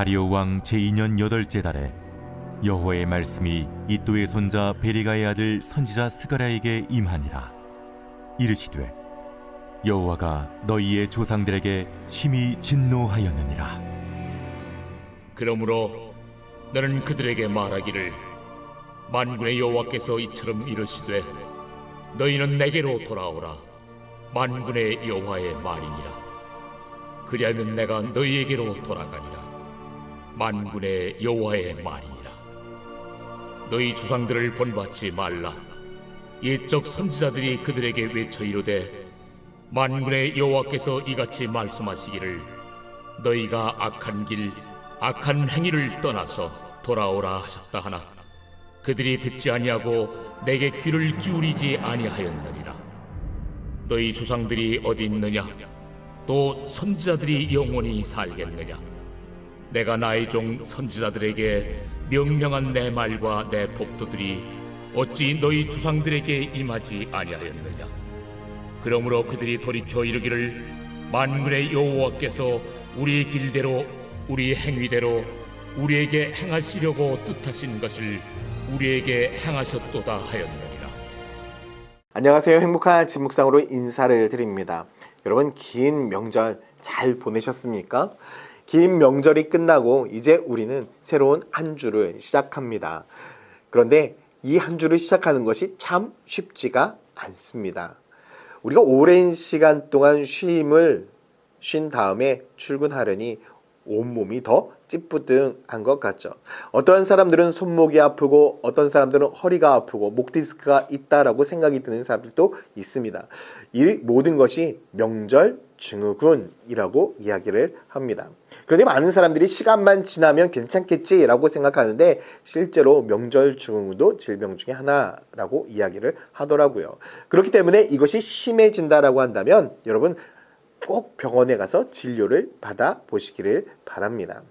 다리오 왕 제2년 8째 달에 여호와의 말씀이 이또의 손자 베리가의 아들 선지자 스가랴에게 임하니라. 이르시되 여호와가 너희의 조상들에게 심히 진노하였느니라. 그러므로 너는 그들에게 말하기를 만군의 여호와께서 이처럼 이르시되 너희는 내게로 돌아오라. 만군의 여호와의 말이니라. 그리하면 내가 너희에게로 돌아가리라. 만군의 여호와의 말이니라. 너희 조상들을 본받지 말라. 옛적 선지자들이 그들에게 외쳐 이르되 만군의 여호와께서 이같이 말씀하시기를 너희가 악한 길 악한 행위를 떠나서 돌아오라 하셨다 하나 그들이 듣지 아니하고 내게 귀를 기울이지 아니하였느니라. 너희 조상들이 어디 있느냐? 또 선지자들이 영원히 살겠느냐? 내가 나의 종 선지자들에게 명령한 내 말과 내 법도들이 어찌 너희 조상들에게 임하지 아니하였느냐? 그러므로 그들이 돌이켜 이르기를 만군의 여호와께서 우리 길대로 우리 행위대로 우리에게 행하시려고 뜻하신 것을 우리에게 행하셨도다 하였느니라. 안녕하세요. 행복한 진묵상으로 인사를 드립니다. 여러분, 긴 명절 잘 보내셨습니까? 긴 명절이 끝나고 이제 우리는 새로운 한 주를 시작합니다. 그런데 이 한 주를 시작하는 것이 참 쉽지가 않습니다. 우리가 오랜 시간 동안 쉰 다음에 출근하려니 온몸이 더 찌뿌둥한 것 같죠. 어떤 사람들은 손목이 아프고 어떤 사람들은 허리가 아프고 목 디스크가 있다라고 생각이 드는 사람들도 있습니다. 이 모든 것이 명절 증후군이라고 이야기를 합니다. 그런데 많은 사람들이 시간만 지나면 괜찮겠지라고 생각하는데 실제로 명절 증후군도 질병 중에 하나라고 이야기를 하더라고요. 그렇기 때문에 이것이 심해진다라고 한다면 여러분 꼭 병원에 가서 진료를 받아 보시기를 바랍니다.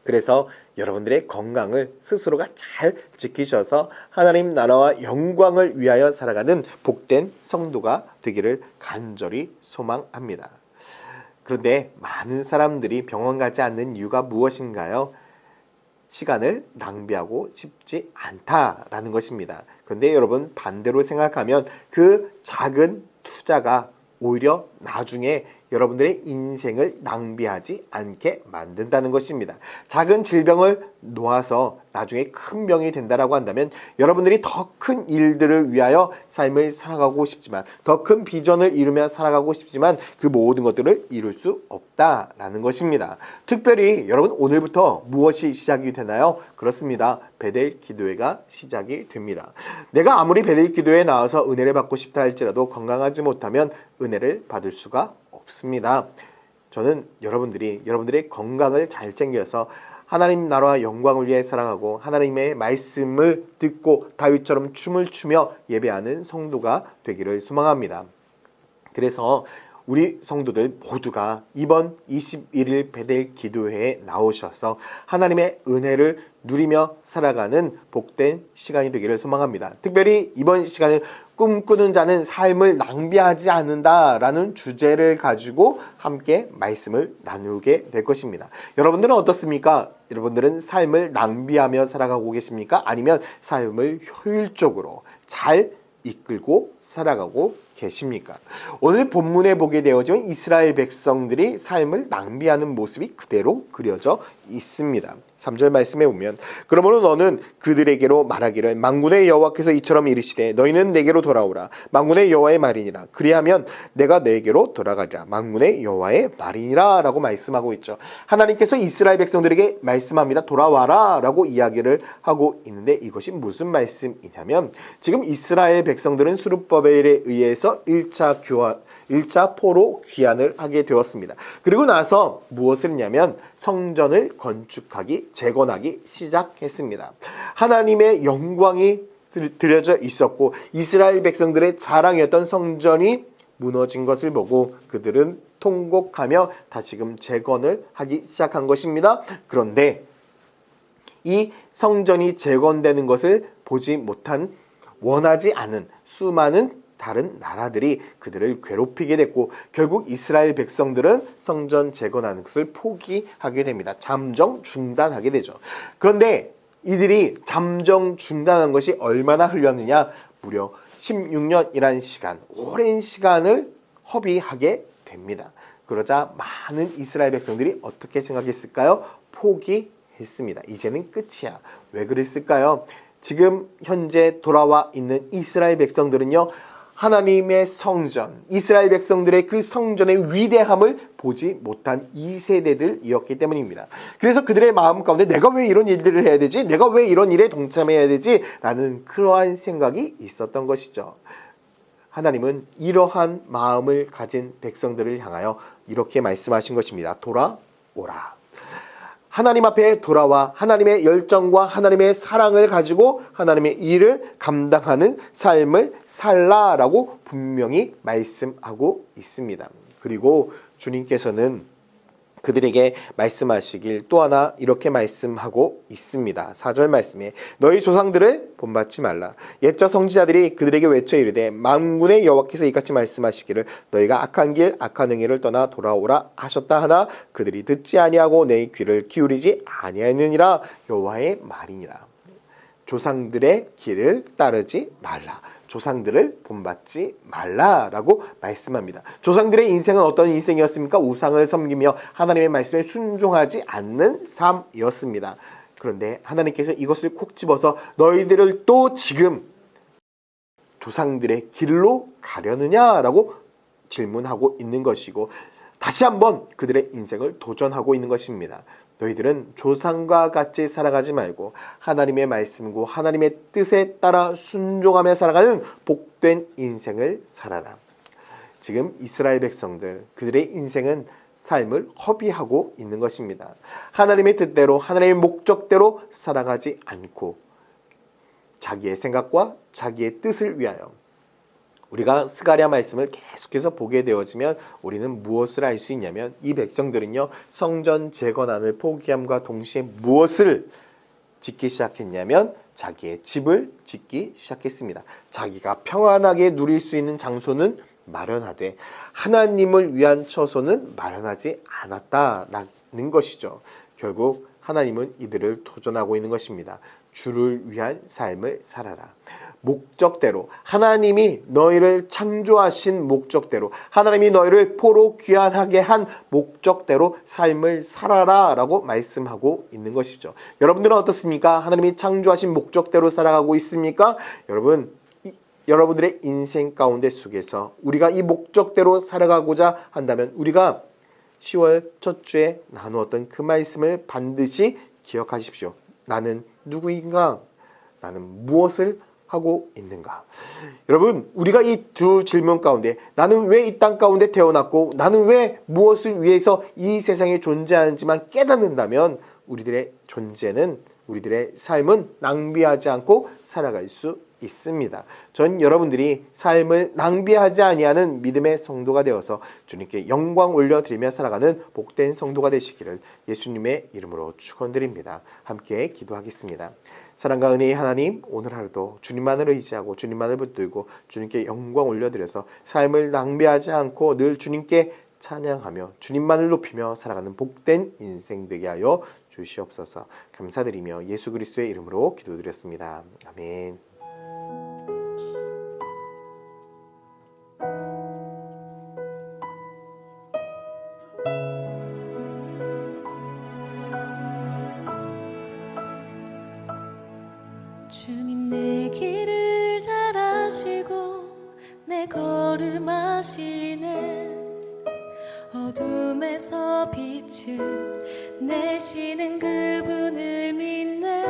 그래서 여러분들의 건강을 스스로가 잘 지키셔서 하나님 나라와 영광을 위하여 살아가는 복된 성도가 되기를 간절히 소망합니다. 그런데 많은 사람들이 병원 가지 않는 이유가 무엇인가요? 시간을 낭비하고 싶지 않다라는 것입니다. 그런데 여러분 반대로 생각하면 그 작은 투자가 오히려 나중에 여러분들의 인생을 낭비하지 않게 만든다는 것입니다. 작은 질병을 놓아서 나중에 큰 병이 된다라고 한다면 여러분들이 더 큰 일들을 위하여 삶을 살아가고 싶지만 더 큰 비전을 이루며 살아가고 싶지만 그 모든 것들을 이룰 수 없다라는 것입니다. 특별히 여러분 오늘부터 무엇이 시작이 되나요? 그렇습니다. 베델 기도회가 시작이 됩니다. 내가 아무리 베델 기도회에 나와서 은혜를 받고 싶다 할지라도 건강하지 못하면 은혜를 받을 수가 없습니다. 저는 여러분들의 건강을 잘 챙겨서 하나님 나라와 영광을 위해 살아가고 하나님의 말씀을 듣고 다윗처럼 춤을 추며 예배하는 성도가 되기를 소망합니다. 그래서 우리 성도들 모두가 이번 21일 베델 기도회에 나오셔서 하나님의 은혜를 누리며 살아가는 복된 시간이 되기를 소망합니다. 특별히 이번 시간은 꿈꾸는 자는 삶을 낭비하지 않는다라는 주제를 가지고 함께 말씀을 나누게 될 것입니다. 여러분들은 어떻습니까? 여러분들은 삶을 낭비하며 살아가고 계십니까? 아니면 삶을 효율적으로 잘 이끌고 살아가고 계십니까? 오늘 본문에 보게 되어지면 이스라엘 백성들이 삶을 낭비하는 모습이 그대로 그려져 있습니다. 3절 말씀에 보면 그러므로 너는 그들에게로 말하기를 만군의 여호와께서 이처럼 이르시되 너희는 내게로 돌아오라. 만군의 여호와의 말이니라. 그리하면 내가 내게로 돌아가리라. 만군의 여호와의 말이니라 라고 말씀하고 있죠. 하나님께서 이스라엘 백성들에게 말씀합니다. 돌아와라 라고 이야기를 하고 있는데 이것이 무슨 말씀이냐면 지금 이스라엘 백성들은 수르바벨에 의해서 1차 포로 귀환을 하게 되었습니다. 그리고 나서 무엇을 했냐면 성전을 건축하기, 재건하기 시작했습니다. 하나님의 영광이 드려져 있었고 이스라엘 백성들의 자랑이었던 성전이 무너진 것을 보고 그들은 통곡하며 다시금 재건을 하기 시작한 것입니다. 그런데 이 성전이 재건되는 것을 보지 못한 원하지 않은 수많은 다른 나라들이 그들을 괴롭히게 됐고 결국 이스라엘 백성들은 성전 재건하는 것을 포기하게 됩니다. 잠정 중단하게 되죠. 그런데 이들이 잠정 중단한 것이 얼마나 흘렸느냐? 무려 16년이라는 시간, 오랜 시간을 허비하게 됩니다. 그러자 많은 이스라엘 백성들이 어떻게 생각했을까요? 포기했습니다. 이제는 끝이야. 왜 그랬을까요? 지금 현재 돌아와 있는 이스라엘 백성들은요, 하나님의 성전, 이스라엘 백성들의 그 성전의 위대함을 보지 못한 2세대들이었기 때문입니다. 그래서 그들의 마음 가운데 내가 왜 이런 일들을 해야 되지? 내가 왜 이런 일에 동참해야 되지? 라는 그러한 생각이 있었던 것이죠. 하나님은 이러한 마음을 가진 백성들을 향하여 이렇게 말씀하신 것입니다. 돌아오라. 하나님 앞에 돌아와 하나님의 열정과 하나님의 사랑을 가지고 하나님의 일을 감당하는 삶을 살라라고 분명히 말씀하고 있습니다. 그리고 주님께서는 그들에게 말씀하시길 또 하나 이렇게 말씀하고 있습니다. 4절 말씀에 너희 조상들을 본받지 말라. 옛적 성지자들이 그들에게 외쳐 이르되 만군의 여호와께서 이같이 말씀하시기를 너희가 악한 길 악한 행위를 떠나 돌아오라 하셨다 하나 그들이 듣지 아니하고 내 귀를 기울이지 아니하느니라. 여호와의 말이니라. 조상들의 길을 따르지 말라. 조상들을 본받지 말라라고 말씀합니다. 조상들의 인생은 어떤 인생이었습니까? 우상을 섬기며 하나님의 말씀에 순종하지 않는 삶이었습니다. 그런데 하나님께서 이것을 콕 집어서 너희들을 또 지금 조상들의 길로 가려느냐라고 질문하고 있는 것이고 다시 한번 그들의 인생을 도전하고 있는 것입니다. 너희들은 조상과 같이 살아가지 말고 하나님의 말씀과 하나님의 뜻에 따라 순종하며 살아가는 복된 인생을 살아라. 지금 이스라엘 백성들 그들의 인생은 삶을 허비하고 있는 것입니다. 하나님의 뜻대로 하나님의 목적대로 살아가지 않고 자기의 생각과 자기의 뜻을 위하여 우리가 스가랴 말씀을 계속해서 보게 되어지면 우리는 무엇을 알 수 있냐면 이 백성들은요 성전 재건안을 포기함과 동시에 무엇을 짓기 시작했냐면 자기의 집을 짓기 시작했습니다. 자기가 평안하게 누릴 수 있는 장소는 마련하되 하나님을 위한 처소는 마련하지 않았다라는 것이죠. 결국 하나님은 이들을 도전하고 있는 것입니다. 주를 위한 삶을 살아라. 목적대로 하나님이 너희를 창조하신 목적대로 하나님이 너희를 포로 귀환하게 한 목적대로 삶을 살아라 라고 말씀하고 있는 것이죠. 여러분들은 어떻습니까? 하나님이 창조하신 목적대로 살아가고 있습니까? 여러분들의 인생 가운데 속에서 우리가 이 목적대로 살아가고자 한다면 우리가 10월 첫 주에 나누었던 그 말씀을 반드시 기억하십시오. 나는 누구인가? 나는 무엇을 하고 있는가? 여러분, 우리가 이 두 질문 가운데 나는 왜 이 땅 가운데 태어났고 나는 왜 무엇을 위해서 이 세상에 존재하는지만 깨닫는다면 우리들의 존재는 우리들의 삶은 낭비하지 않고 살아갈 수 있습니다. 전 여러분들이 삶을 낭비하지 아니하는 믿음의 성도가 되어서 주님께 영광 올려드리며 살아가는 복된 성도가 되시기를 예수님의 이름으로 축원드립니다. 함께 기도하겠습니다. 사랑과 은혜의 하나님, 오늘 하루도 주님만을 의지하고 주님만을 붙들고 주님께 영광 올려드려서 삶을 낭비하지 않고 늘 주님께 찬양하며 주님만을 높이며 살아가는 복된 인생 되게 하여 주시옵소서. 감사드리며 예수 그리스도의 이름으로 기도드렸습니다. 아멘. 주님 내 길을 잘 아시고 내 걸음 아시네 어둠에서 빛을 내시는 그분을 믿네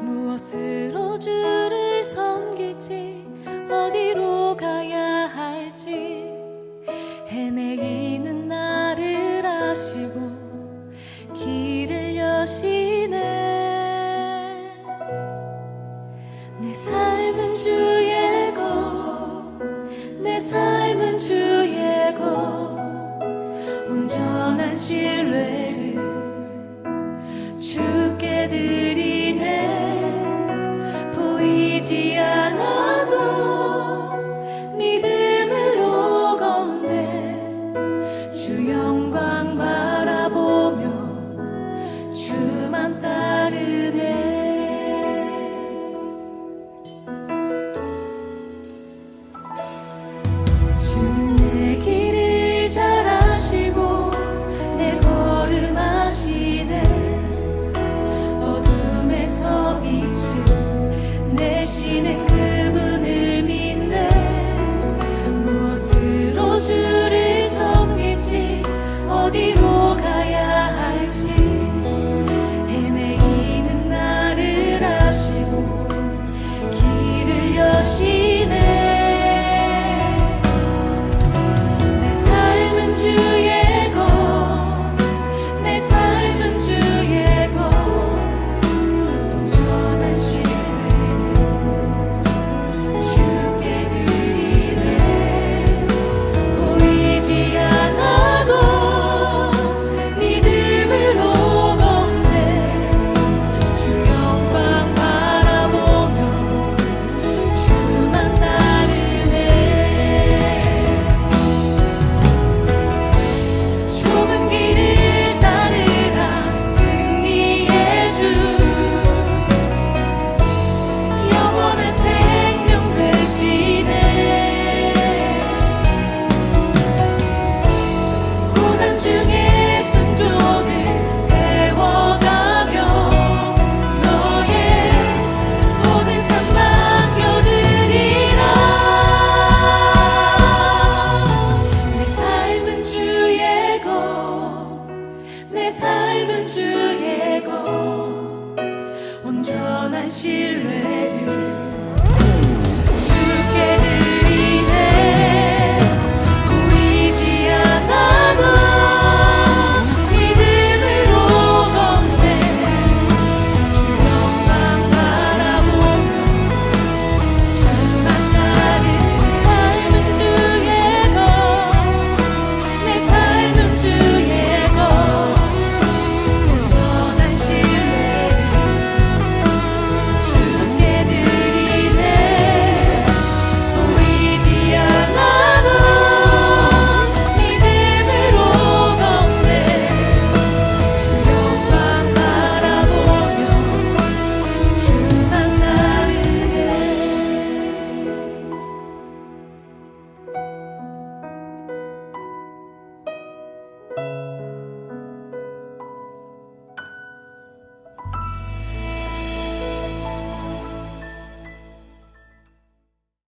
무엇으로 주를 섬길지 어디로 가야 할지 헤매기